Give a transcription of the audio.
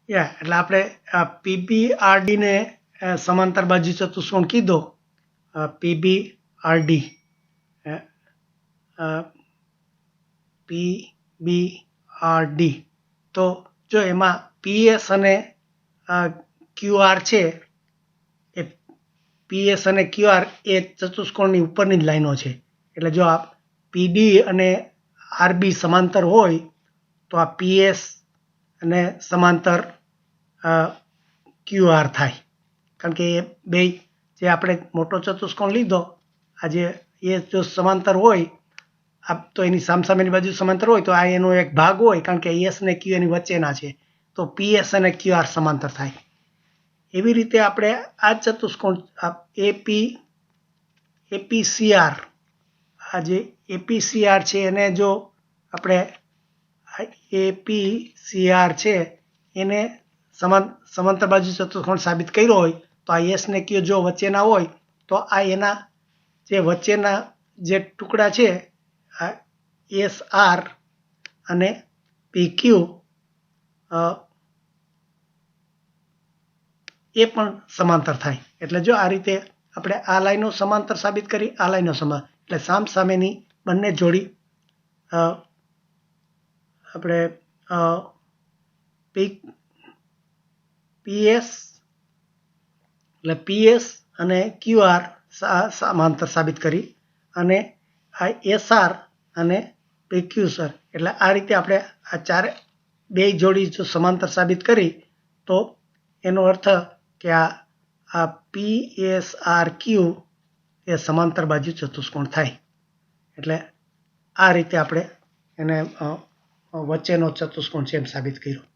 એટલે આપણે પીબીઆરડી ને સમાંતર બાજુ ચતુષ્કોણ કીધો. પીબીઆરડી પીબીઆરડી તો જો એમાં પીએસ અને ક્યુઆર છે, એ પીએસ અને ક્યુઆર એ ચતુષ્કોણની ઉપરની જ લાઈનો છે. એટલે જો આ પીડી અને આરબી સમાંતર હોય તો આ પીએસ અને સમાંતર ક્યુઆર થાય, કારણ કે એ બે જે આપણે મોટો ચતુષ્કોણ લીધો, આજે એ જો સમાંતર હોય તો એની સામસામેની બાજુ સમાંતર હોય તો આ એનો એક ભાગ હોય, કારણ કે એસ અને ક્યુ એની વચ્ચેના છે, તો પીએસ અને ક્યુઆર સમાંતર થાય. એવી રીતે આપણે આ ચતુષ્કોણ એપીસીઆર, આ જે એપીસીઆર છે એને જો આપણે એપીસીઆર છે એને સમાંતર બાજુ ચતુષ્કોણ સાબિત કર્યો હોય તો આ એસ ને ક્યુ જો વચ્ચેના હોય તો આ એના જે વચ્ચેના જે ટુકડા છે એસ આર અને પી ક્યુ એ પણ સમાંતર થાય. એટલે જો આ રીતે આપણે આ લાઈનો સમાંતર સાબિત કરી, આ લાઈનો સમાંતર, એટલે સામસામેની બંને જોડી આપણે પીએસ એટલે પીએસ અને ક્યુઆર સમાંતર સાબિત કરી, અને આ એસઆર અને પીક્યુ સર, એટલે આ રીતે આપણે આ બે જોડી જો સમાંતર સાબિત કરી તો એનો અર્થ કે આ પીએસઆર ક્યુ એ સમાંતર બાજુ ચતુષ્કોણ થાય. એટલે આ રીતે આપણે એને વચ્ચેનો ચતુષ્કોણ છે એમ સાબિત કર્યું.